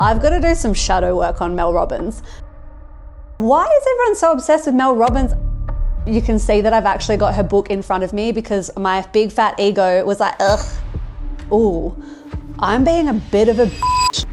I've got to do some shadow work on Mel Robbins. Why is everyone so obsessed with Mel Robbins? You can see that I've actually got her book in front of me because my big fat ego was like, ugh, ooh, I'm being a bit of a bitch.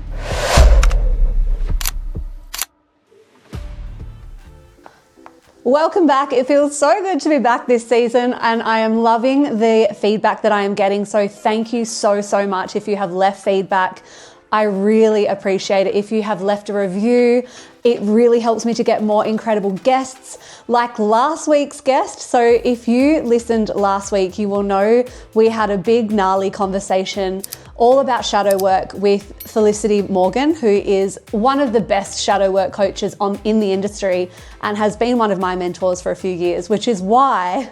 Welcome back. It feels so good to be back this season and I am loving the feedback that I am getting. So thank you so much if you have left feedback. I really appreciate it. If you have left a review, it really helps me to get more incredible guests like last week's guest. So if you listened last week, you will know we had a big gnarly conversation all about shadow work with Felicity Morgan, who is one of the best shadow work coaches in the industry and has been one of my mentors for a few years, which is why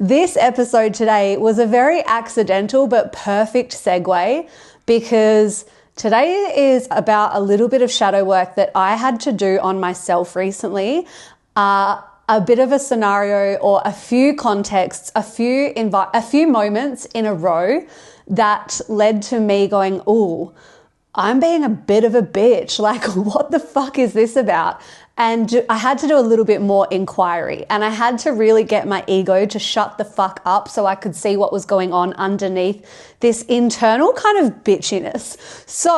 this episode today was a very accidental but perfect segue, because today is about a little bit of shadow work that I had to do on myself recently. A bit of a scenario or a few contexts, a few moments in a row that led to me going, ooh, I'm being a bit of a bitch. Like, what the fuck is this about? And I had to do a little bit more inquiry and I had to really get my ego to shut the fuck up so I could see what was going on underneath this internal kind of bitchiness. So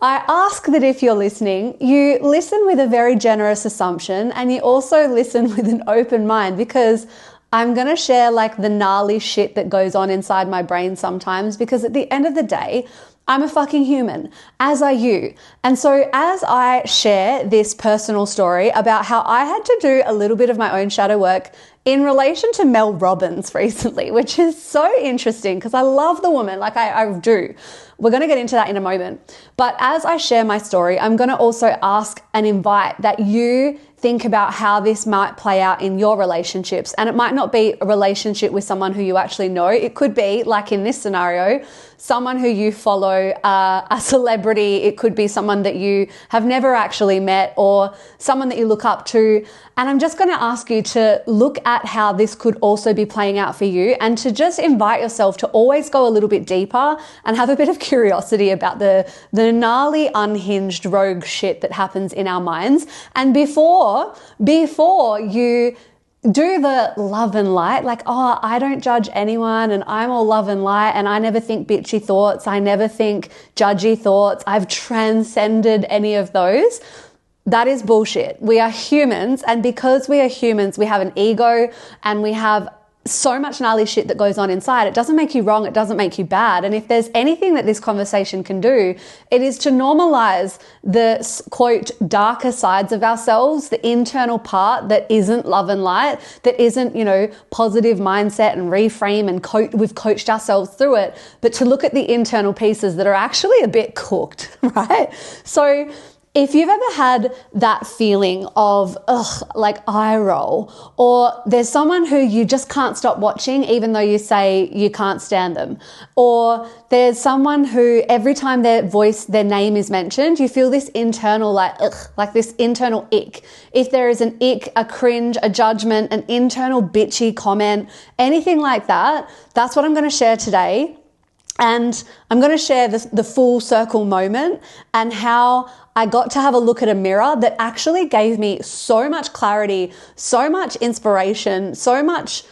I ask that if you're listening, you listen with a very generous assumption and you also listen with an open mind, because I'm going to share like the gnarly shit that goes on inside my brain sometimes, because at the end of the day, I'm a fucking human, as are you. And so as I share this personal story about how I had to do a little bit of my own shadow work in relation to Mel Robbins recently, which is so interesting because I love the woman, like I do. We're going to get into that in a moment. But as I share my story, I'm going to also ask and invite that you think about how this might play out in your relationships. And it might not be a relationship with someone who you actually know. It could be, like in this scenario, someone who you follow, a celebrity. It could be someone that you have never actually met or someone that you look up to. And I'm just going to ask you to look at how this could also be playing out for you and to just invite yourself to always go a little bit deeper and have a bit of curiosity about the gnarly, unhinged, rogue shit that happens in our minds. And before you do the love and light, like, oh, I don't judge anyone and I'm all love and light and I never think bitchy thoughts. I never think judgy thoughts. I've transcended any of those. That is bullshit. We are humans, and because we are humans, we have an ego and we have so much gnarly shit that goes on inside. It doesn't make you wrong. It doesn't make you bad. And if there's anything that this conversation can do, it is to normalize the quote darker sides of ourselves, the internal part that isn't love and light, that isn't, positive mindset and reframe, and we've coached ourselves through it, but to look at the internal pieces that are actually a bit cooked, right? So if you've ever had that feeling of, like eye roll, or there's someone who you just can't stop watching even though you say you can't stand them, or there's someone who every time their name is mentioned, you feel this internal like this internal ick. If there is an ick, a cringe, a judgment, an internal bitchy comment, anything like that, that's what I'm going to share today. And I'm going to share the full circle moment and how I got to have a look at a mirror that actually gave me so much clarity, so much inspiration, so much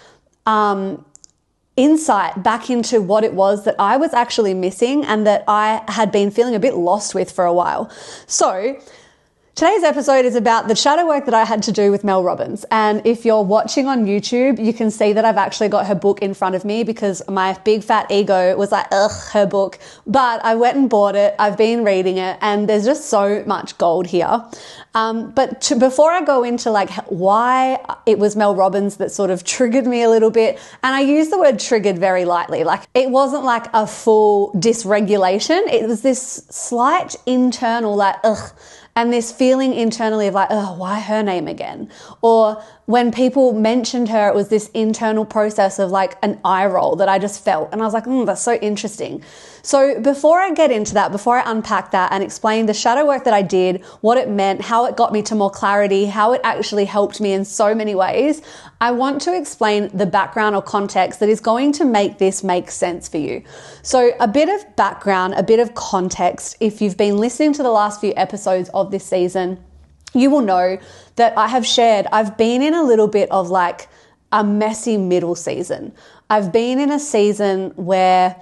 insight back into what it was that I was actually missing and that I had been feeling a bit lost with for a while. So today's episode is about the shadow work that I had to do with Mel Robbins. And if you're watching on YouTube, you can see that I've actually got her book in front of me because my big fat ego was like, ugh, her book. But I went and bought it. I've been reading it and there's just so much gold here. Before I go into like why it was Mel Robbins that sort of triggered me a little bit, and I use the word triggered very lightly, like it wasn't like a full dysregulation. It was this slight internal like, ugh, and this feeling internally of like, oh, why her name again? Or when people mentioned her, it was this internal process of like an eye roll that I just felt. And I was like, that's so interesting. So before I get into that, before I unpack that and explain the shadow work that I did, what it meant, how it got me to more clarity, how it actually helped me in so many ways, I want to explain the background or context that is going to make this make sense for you. So a bit of background, a bit of context. If you've been listening to the last few episodes of this season, you will know that I have shared, I've been in a little bit of like a messy middle season. I've been in a season where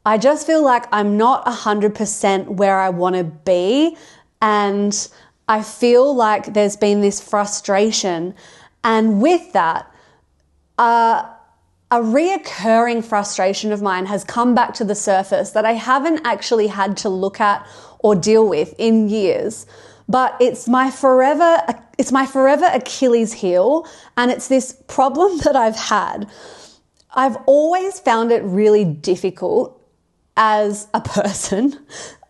I just feel like I'm not 100% where I want to be. And I feel like there's been this frustration. And with that, a reoccurring frustration of mine has come back to the surface that I haven't actually had to look at or deal with in years. But it's my forever Achilles heel. And it's this problem that I've had. I've always found it really difficult as a person.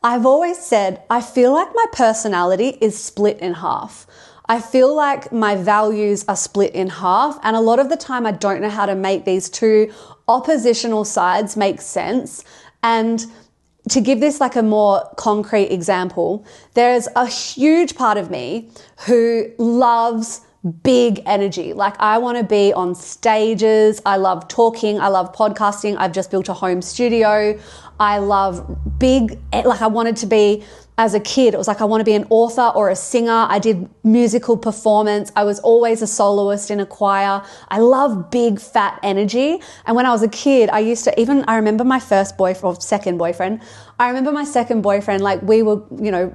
I've always said, I feel like my personality is split in half. I feel like my values are split in half. And a lot of the time I don't know how to make these two oppositional sides make sense. And to give this like a more concrete example, there's a huge part of me who loves big energy. Like I want to be on stages. I love talking. I love podcasting. I've just built a home studio. I love big, like I wanted to be, as a kid, it was like I want to be an author or a singer. I did musical performance. I was always a soloist in a choir. I love big fat energy. And when I was a kid, I remember my first boyfriend or second boyfriend. I remember my second boyfriend, like we were,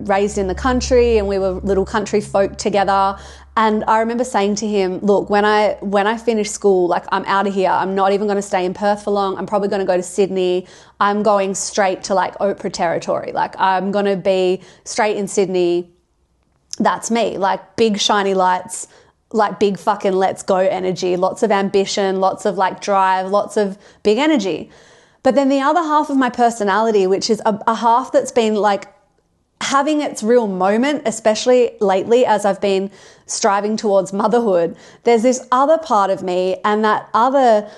raised in the country and we were little country folk together. And I remember saying to him, look, when I finish school, like I'm out of here. I'm not even going to stay in Perth for long. I'm probably going to go to Sydney. I'm going straight to like Oprah territory. Like I'm going to be straight in Sydney. That's me. Like big shiny lights, like big fucking let's go energy, lots of ambition, lots of like drive, lots of big energy. But then the other half of my personality, which is a half that's been like having its real moment, especially lately as I've been striving towards motherhood, there's this other part of me, and that other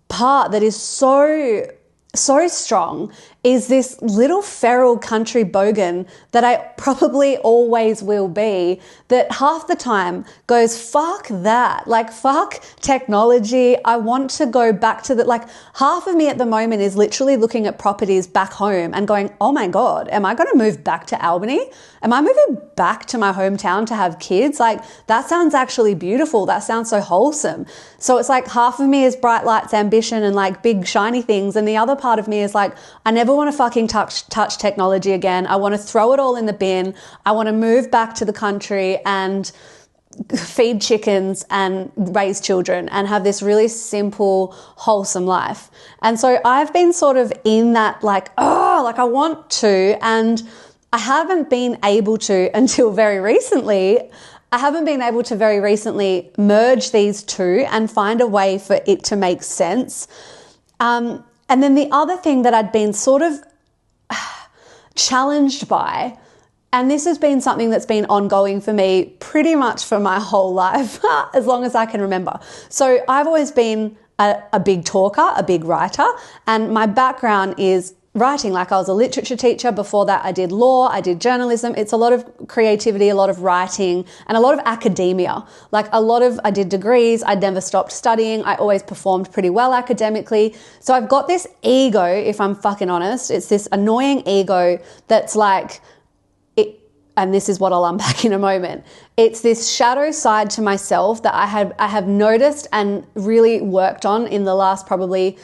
part that is so strong is this little feral country bogan that I probably always will be, that half the time goes, fuck that, like fuck technology. I want to go back to like half of me at the moment is literally looking at properties back home and going, oh my God, am I going to move back to Albany? Am I moving back to my hometown to have kids? Like that sounds actually beautiful. That sounds so wholesome. So it's like half of me is bright lights, ambition and like big shiny things. And the other part of me is like, I never want to fucking touch technology again. I want to throw it all in the bin. I want to move back to the country and feed chickens and raise children and have this really simple, wholesome life. And so I've been sort of in that like, I want to, and I haven't been able to until very recently. I haven't been able to very recently merge these two and find a way for it to make sense. And then the other thing that I'd been sort of challenged by, and this has been something that's been ongoing for me pretty much for my whole life, as long as I can remember. So I've always been a big talker, a big writer, and my background is writing. Like I was a literature teacher. Before that, I did law, I did journalism. It's a lot of creativity, a lot of writing, and a lot of academia. Like I did degrees. I never stopped studying. I always performed pretty well academically. So I've got this ego, if I'm fucking honest. It's this annoying ego that's like, and this is what I'll unpack in a moment. It's this shadow side to myself that I have noticed and really worked on in the last probably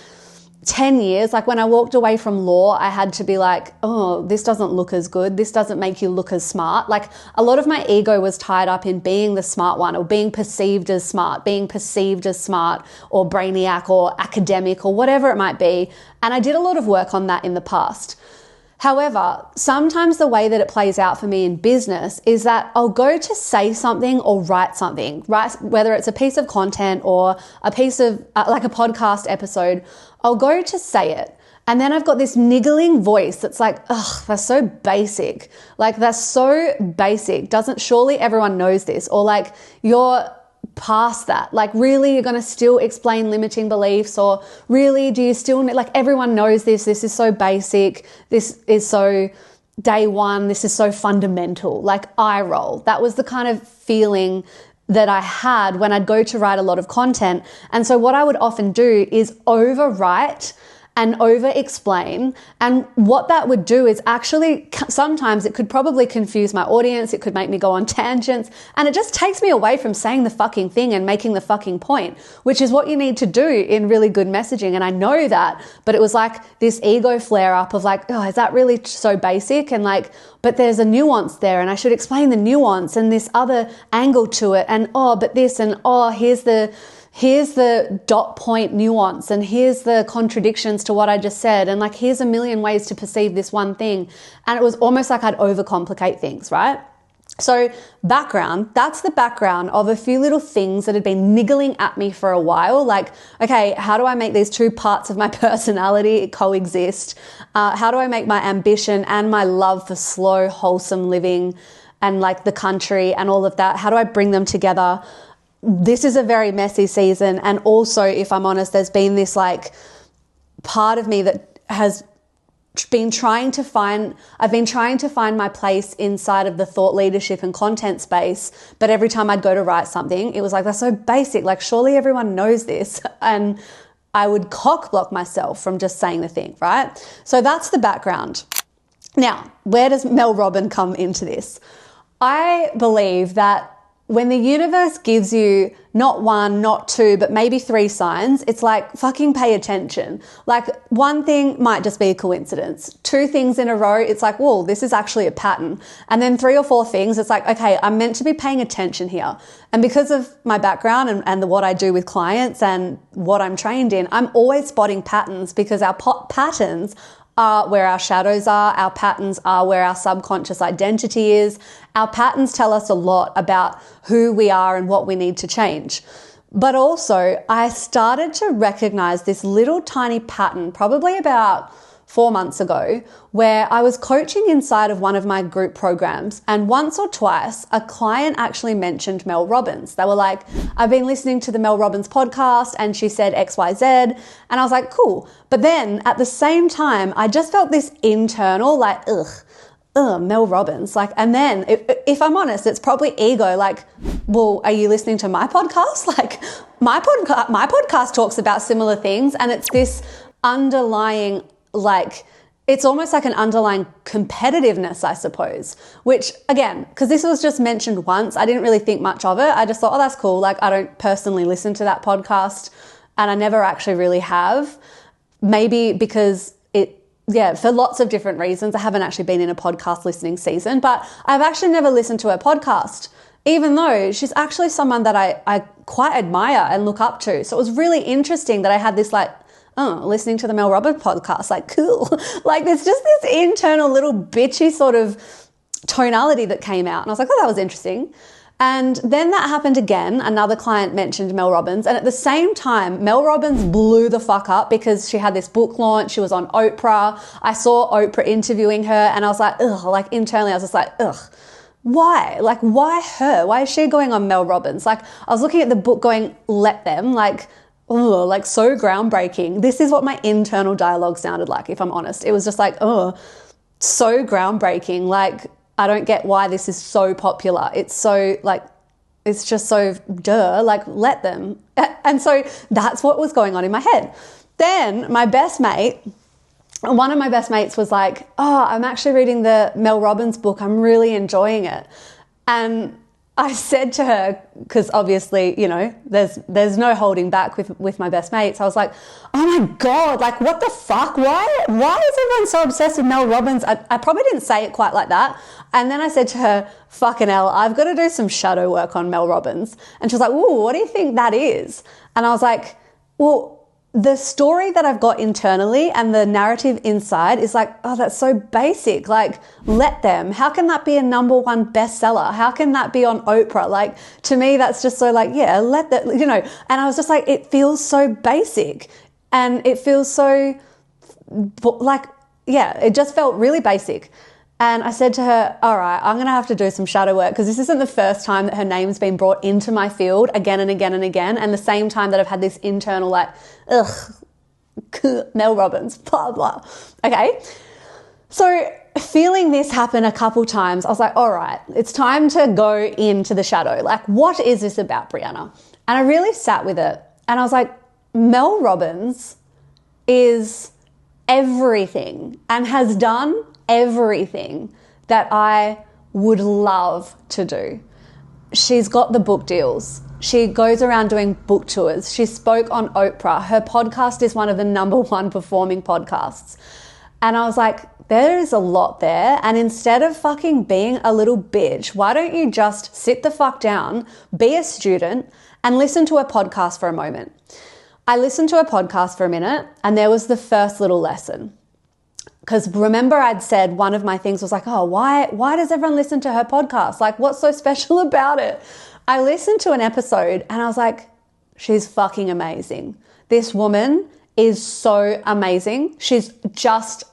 10 years. Like when I walked away from law, I had to be like, oh, this doesn't look as good. This doesn't make you look as smart. Like a lot of my ego was tied up in being the smart one or being perceived as smart or brainiac or academic or whatever it might be. And I did a lot of work on that in the past. However, sometimes the way that it plays out for me in business is that I'll go to say something or write something, right? Whether it's a piece of content or a piece of like a podcast episode, I'll go to say it. And then I've got this niggling voice that's like, ugh, that's so basic. Like that's so basic. Surely everyone knows this. Or like your past that? Like, really, you're going to still explain limiting beliefs, or really, do you still need, like, everyone knows this is so basic, this is so day one, this is so fundamental, like eye roll. That was the kind of feeling that I had when I'd go to write a lot of content. And so what I would often do is overwrite and over-explain. And what that would do is actually, sometimes it could probably confuse my audience. It could make me go on tangents. And it just takes me away from saying the fucking thing and making the fucking point, which is what you need to do in really good messaging. And I know that, but it was like this ego flare up of like, oh, is that really so basic? And like, but there's a nuance there, and I should explain the nuance and this other angle to it. And oh, but this, and oh, here's the dot point nuance, and here's the contradictions to what I just said, and like here's a million ways to perceive this one thing. And it was almost like I'd overcomplicate things, right? So background, that's the background of a few little things that had been niggling at me for a while. Like, okay, how do I make these two parts of my personality coexist? How do I make my ambition and my love for slow, wholesome living and like the country and all of that, how do I bring them together? This is a very messy season. And also, if I'm honest, there's been this like part of me that has been trying to find my place inside of the thought leadership and content space. But every time I'd go to write something, it was like, that's so basic. Like, surely everyone knows this. And I would cock block myself from just saying the thing, right? So that's the background. Now, where does Mel Robbins come into this? I believe that when the universe gives you not one, not two, but maybe 3 signs, it's like, fucking pay attention. Like, one thing might just be a coincidence. 2 things in a row, it's like, whoa, this is actually a pattern. And then 3 or 4 things, it's like, okay, I'm meant to be paying attention here. And because of my background and what I do with clients and what I'm trained in, I'm always spotting patterns, because our patterns are where our shadows are. Our patterns are where our subconscious identity is. Our patterns tell us a lot about who we are and what we need to change. But also, I started to recognize this little tiny pattern probably about 4 months ago, where I was coaching inside of one of my group programs, and once or twice a client actually mentioned Mel Robbins. They were like, I've been listening to the Mel Robbins podcast and she said XYZ, and I was like, cool. But then at the same time, I just felt this internal like, Mel Robbins. Like, and then if I'm honest, it's probably ego. Like, well, are you listening to my podcast? Like, my podcast talks about similar things, and it's this underlying, like, it's almost like an underlying competitiveness, I suppose, which again, because this was just mentioned once, I didn't really think much of it. I just thought, oh, that's cool. Like, I don't personally listen to that podcast, and I never actually really have. Maybe because for lots of different reasons, I haven't actually been in a podcast listening season, but I've actually never listened to her podcast, even though she's actually someone that I quite admire and look up to. So it was really interesting that I had this like, listening to the Mel Robbins podcast, like, cool. Like, there's just this internal little bitchy sort of tonality that came out. And I was like, oh, that was interesting. And then that happened again. Another client mentioned Mel Robbins. And at the same time, Mel Robbins blew the fuck up because she had this book launch. She was on Oprah. I saw Oprah interviewing her, and I was like, ugh, like internally I was just like, ugh. Why? Like, why her? Why is she going on Mel Robbins? Like, I was looking at the book going, let them, like, oh, like, so groundbreaking. This is what my internal dialogue sounded like, if I'm honest. It was just like, oh, so groundbreaking. Like, I don't get why this is so popular. It's so, like, it's just so duh, like, let them. And so that's what was going on in my head. Then my best mate, one of my best mates was like, oh, I'm actually reading the Mel Robbins book. I'm really enjoying it. And I said to her, because obviously, you know, there's no holding back with my best mates. I was like, oh my God, like, what the fuck? Why is everyone so obsessed with Mel Robbins? I probably didn't say it quite like that. And then I said to her, fucking hell, I've got to do some shadow work on Mel Robbins. And she was like, ooh, what do you think that is? And I was like, well, the story that I've got internally and the narrative inside is like, oh, that's so basic. Like, let them. How can that be a #1 bestseller? How can that be on Oprah? Like, to me, that's just so like, yeah, let that, you know. And I was just like, it feels so basic. And it feels so like, yeah, it just felt really basic. And I said to her, all right, I'm going to have to do some shadow work because this isn't the first time that her name's been brought into my field again and again and again. And the same time that I've had this internal like, ugh, Mel Robbins, blah, blah. Okay. So feeling this happen a couple times, I was like, all right, it's time to go into the shadow. Like, what is this about, Breanna? And I really sat with it and I was like, Mel Robbins is everything and has done everything that I would love to do. She's got the book deals. She goes around doing book tours. She spoke on Oprah. Her podcast is one of the #1 performing podcasts. And I was like, there is a lot there. And instead of fucking being a little bitch, why don't you just sit the fuck down, be a student, and listen to a podcast for a moment? I listened to a podcast for a minute, and there was the first little lesson. Because remember I'd said one of my things was like, oh, why does everyone listen to her podcast? Like, what's so special about it? I listened to an episode and I was like, she's fucking amazing. This woman is so amazing.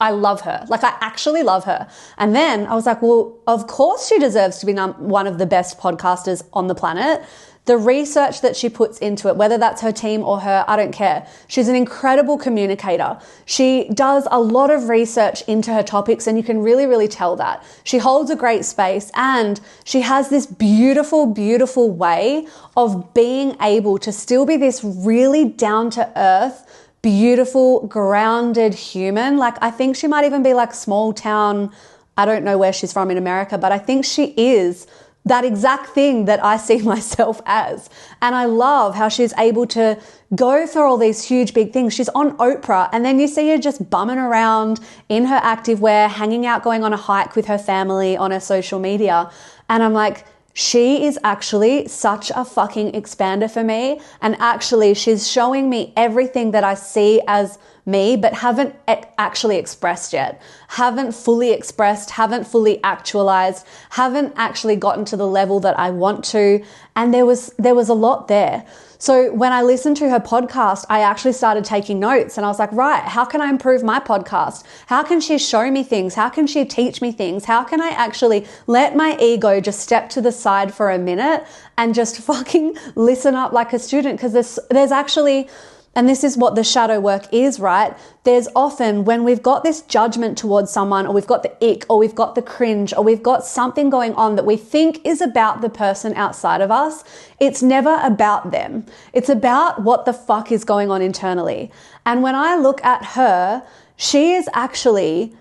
I love her. Like, I actually love her. And then I was like, well, of course she deserves to be one of the best podcasters on the planet. The research that she puts into it, whether that's her team or her, I don't care. She's an incredible communicator. She does a lot of research into her topics and you can really, really tell that. She holds a great space and she has this beautiful, beautiful way of being able to still be this really down to earth, beautiful, grounded human. Like, I think she might even be like small town. I don't know where she's from in America, but I think she is that exact thing that I see myself as. And I love how she's able to go through all these huge, big things. She's on Oprah and then you see her just bumming around in her activewear, hanging out, going on a hike with her family on her social media. And I'm like, she is actually such a fucking expander for me. And actually she's showing me everything that I see as me, but haven't actually expressed yet, haven't fully expressed, haven't fully actualized, haven't actually gotten to the level that I want to. And there was a lot there. So when I listened to her podcast, I actually started taking notes and I was like, right, how can I improve my podcast? How can she show me things? How can she teach me things? How can I actually let my ego just step to the side for a minute and just fucking listen up like a student? Because there's actually, and this is what the shadow work is, right? There's often when we've got this judgment towards someone, or we've got the ick, or we've got the cringe, or we've got something going on that we think is about the person outside of us, it's never about them. It's about what the fuck is going on internally. And when I look at her, she is actually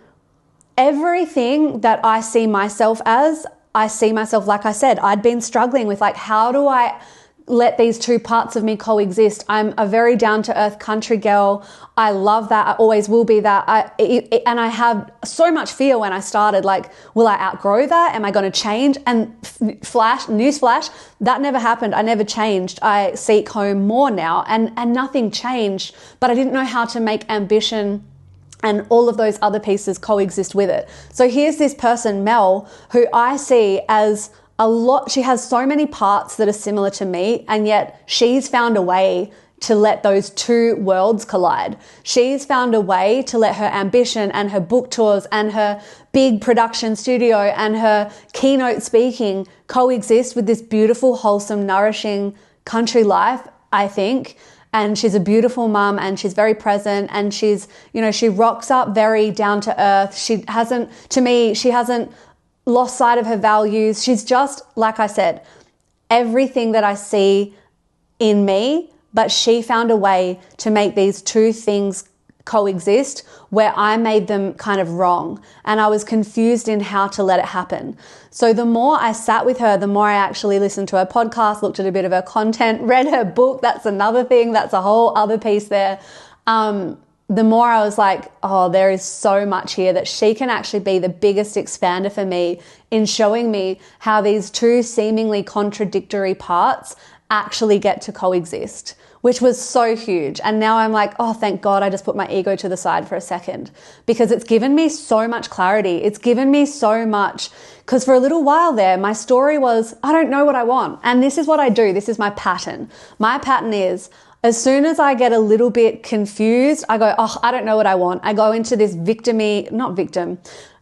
everything that I see myself as. I see myself, like I said, I'd been struggling with like, how do I let these two parts of me coexist? I'm a very down-to-earth country girl. I love that. I always will be that. And I had so much fear when I started, like, will I outgrow that? Am I going to change? And newsflash, that never happened. I never changed. I seek home more now and nothing changed, but I didn't know how to make ambition and all of those other pieces coexist with it. So here's this person, Mel, who I see as a lot. She has so many parts that are similar to me, and yet she's found a way to let those two worlds collide. She's found a way to let her ambition and her book tours and her big production studio and her keynote speaking coexist with this beautiful, wholesome, nourishing country life, I think. And she's a beautiful mum and she's very present and she's, she rocks up very down to earth. She hasn't lost sight of her values. She's just, like I said, everything that I see in me, but she found a way to make these two things coexist where I made them kind of wrong and I was confused in how to let it happen. So the more I sat with her, the more I actually listened to her podcast, looked at a bit of her content, read her book. That's another thing. That's a whole other piece there. The more I was like, oh, there is so much here that she can actually be the biggest expander for me in showing me how these two seemingly contradictory parts actually get to coexist, which was so huge. And now I'm like, oh, thank God I just put my ego to the side for a second because it's given me so much clarity. It's given me so much, because for a little while there, my story was, I don't know what I want. And this is what I do. This is my pattern. My pattern is, as soon as I get a little bit confused, I go, oh, I don't know what I want. I go into this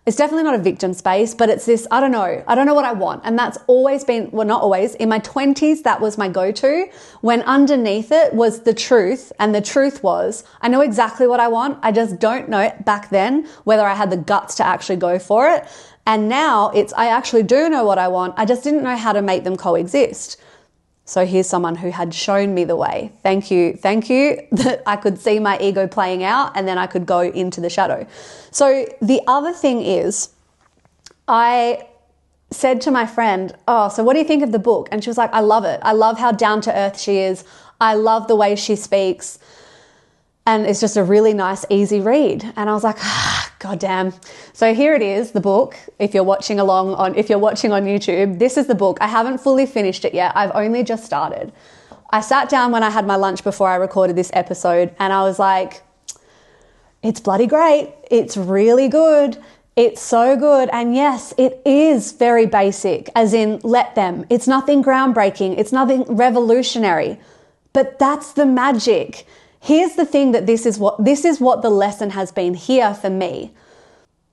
It's definitely not a victim space, but it's this, I don't know what I want. And that's always been, well, not always, in my 20s, that was my go-to, when underneath it was the truth. And the truth was, I know exactly what I want. I just don't know back then whether I had the guts to actually go for it. And now I actually do know what I want. I just didn't know how to make them coexist. So here's someone who had shown me the way. Thank you, that I could see my ego playing out and then I could go into the shadow. So the other thing is, I said to my friend, oh, so what do you think of the book? And she was like, I love it. I love how down to earth she is. I love the way she speaks. And it's just a really nice, easy read. And I was like, God damn. So here it is, the book. If you're watching on YouTube, this is the book. I haven't fully finished it yet. I've only just started. I sat down when I had my lunch before I recorded this episode and I was like, it's bloody great. It's really good. It's so good. And yes, it is very basic, as in let them. It's nothing groundbreaking. It's nothing revolutionary, but that's the magic. Here's the thing, that this is what the lesson has been here for me.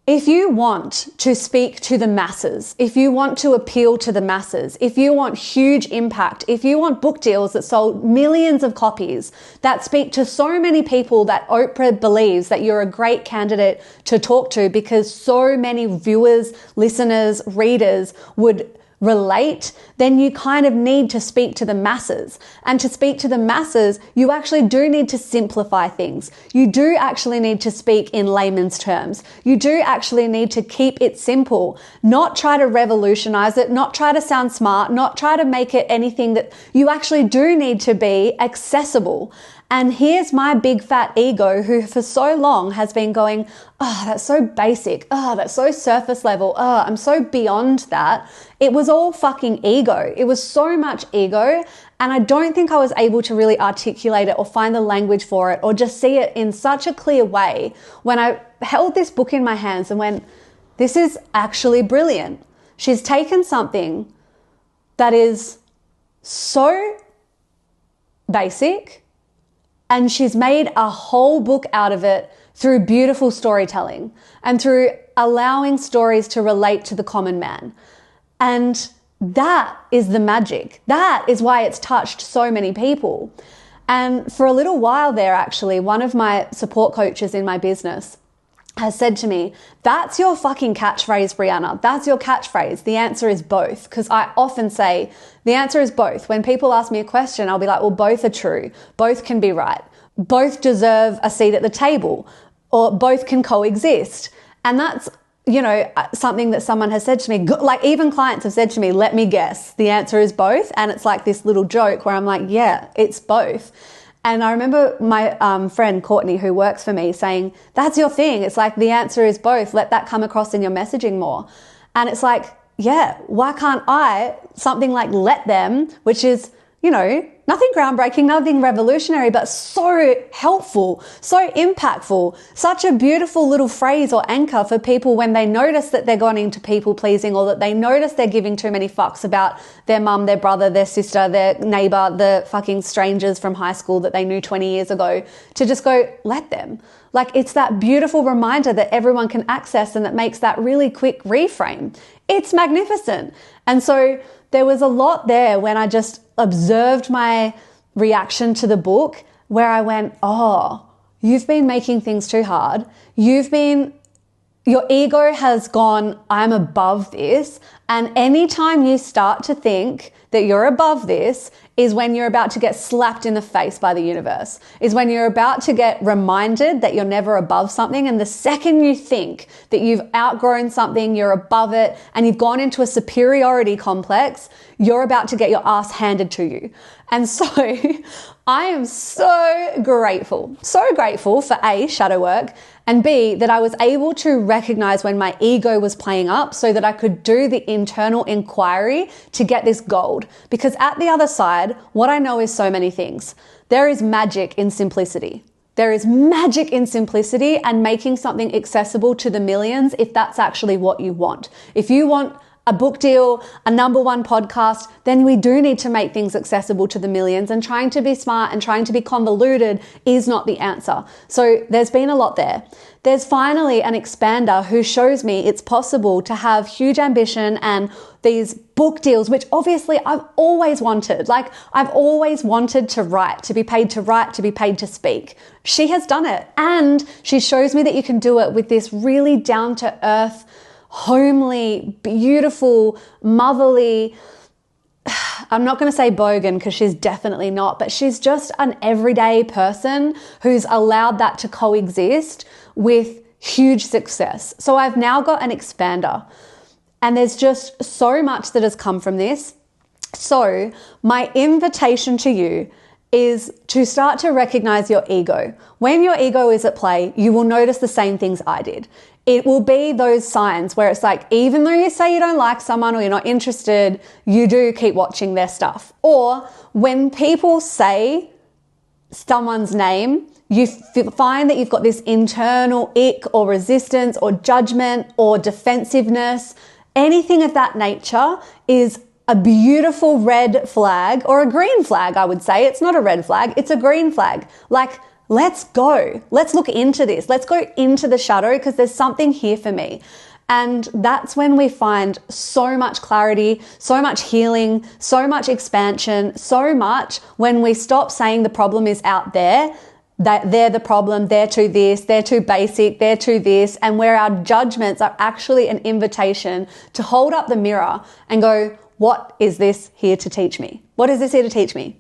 If you want to speak to the masses, if you want to appeal to the masses, if you want huge impact, if you want book deals that sold millions of copies, that speak to so many people that Oprah believes that you're a great candidate to talk to because so many viewers, listeners, readers would relate, then you kind of need to speak to the masses. And to speak to the masses, you actually do need to simplify things. You do actually need to speak in layman's terms. You do actually need to keep it simple, not try to revolutionize it, not try to sound smart, not try to make it anything that you actually do need to be accessible. And here's my big fat ego who for so long has been going, oh, that's so basic. Oh, that's so surface level. Oh, I'm so beyond that. It was all fucking ego. It was so much ego. And I don't think I was able to really articulate it or find the language for it or just see it in such a clear way when I held this book in my hands and went, this is actually brilliant. She's taken something that is so basic and she's made a whole book out of it through beautiful storytelling and through allowing stories to relate to the common man. And that is the magic. That is why it's touched so many people. And for a little while there, actually, one of my support coaches in my business has said to me, that's your fucking catchphrase, Breanna. That's your catchphrase. The answer is both. Because I often say the answer is both. When people ask me a question, I'll be like, well, both are true. Both can be right. Both deserve a seat at the table, or both can coexist. And that's, you know, something that someone has said to me, like even clients have said to me, let me guess, the answer is both. And it's like this little joke where I'm like, yeah, it's both. And I remember my friend Courtney, who works for me, saying, that's your thing. It's like the answer is both. Let that come across in your messaging more. And it's like, yeah, why can't I, something like let them, which is, you know, nothing groundbreaking, nothing revolutionary, but so helpful, so impactful, such a beautiful little phrase or anchor for people when they notice that they're going into people pleasing, or that they notice they're giving too many fucks about their mum, their brother, their sister, their neighbor, the fucking strangers from high school that they knew 20 years ago, to just go, let them. Like, it's that beautiful reminder that everyone can access and that makes that really quick reframe. It's magnificent. And so there was a lot there when I just observed my reaction to the book where I went, oh, you've been making things too hard. Your ego has gone, I'm above this. And anytime you start to think that you're above this is when you're about to get slapped in the face by the universe, is when you're about to get reminded that you're never above something. And the second you think that you've outgrown something, you're above it, and you've gone into a superiority complex, you're about to get your ass handed to you. And so I am so grateful for A, shadow work, and B, that I was able to recognize when my ego was playing up so that I could do the internal inquiry to get this gold. Because at the other side, what I know is so many things. There is magic in simplicity. There is magic in simplicity and making something accessible to the millions if that's actually what you want. If you want a book deal, a #1 podcast, then we do need to make things accessible to the millions, and trying to be smart and trying to be convoluted is not the answer. So there's been a lot there. There's finally an expander who shows me it's possible to have huge ambition and these book deals, which obviously I've always wanted. Like, I've always wanted to write, to be paid to write, to be paid to speak. She has done it. And she shows me that you can do it with this really down to earth, homely, beautiful, motherly, I'm not going to say bogan because she's definitely not, but she's just an everyday person who's allowed that to coexist with huge success. So I've now got an expander, and there's just so much that has come from this. So my invitation to you is to start to recognize your ego. When your ego is at play, you will notice the same things I did. It will be those signs where it's like, even though you say you don't like someone or you're not interested, you do keep watching their stuff. Or when people say someone's name, you find that you've got this internal ick or resistance or judgment or defensiveness. Anything of that nature is a beautiful red flag, or a green flag, I would say. It's not a red flag, it's a green flag. Like, let's go. Let's look into this. Let's go into the shadow because there's something here for me. And that's when we find so much clarity, so much healing, so much expansion, so much when we stop saying the problem is out there, that they're the problem, they're too this, they're too basic, they're too this, and where our judgments are actually an invitation to hold up the mirror and go, what is this here to teach me? What is this here to teach me?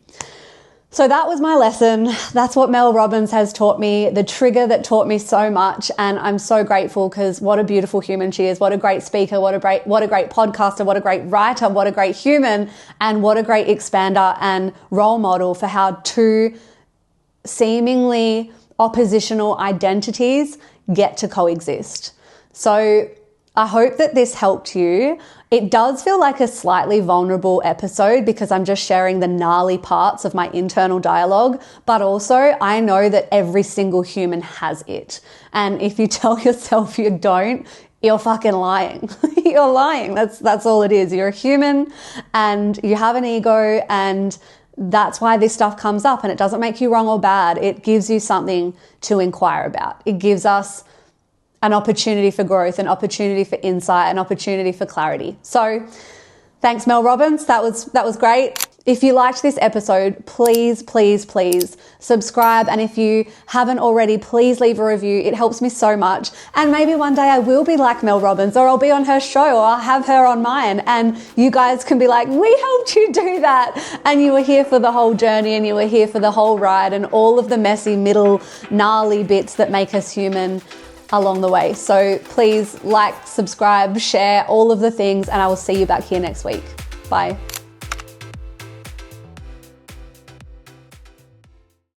So that was my lesson. That's what Mel Robbins has taught me, the trigger that taught me so much. And I'm so grateful because what a beautiful human she is. What a great speaker. What a great podcaster. What a great writer. What a great human. And what a great expander and role model for how two seemingly oppositional identities get to coexist. So I hope that this helped you. It does feel like a slightly vulnerable episode because I'm just sharing the gnarly parts of my internal dialogue, but also I know that every single human has it. And if you tell yourself you don't, you're fucking lying. You're lying. That's all it is. You're a human and you have an ego, and that's why this stuff comes up, and it doesn't make you wrong or bad. It gives you something to inquire about. It gives us an opportunity for growth, an opportunity for insight, an opportunity for clarity. So thanks, Mel Robbins. That was great. If you liked this episode, please, please, please subscribe. And if you haven't already, please leave a review. It helps me so much. And maybe one day I will be like Mel Robbins, or I'll be on her show, or I'll have her on mine. And you guys can be like, we helped you do that. And you were here for the whole journey, and you were here for the whole ride, and all of the messy, middle, gnarly bits that make us human along the way. So please like, subscribe, share, all of the things, and I will see you back here next week. Bye.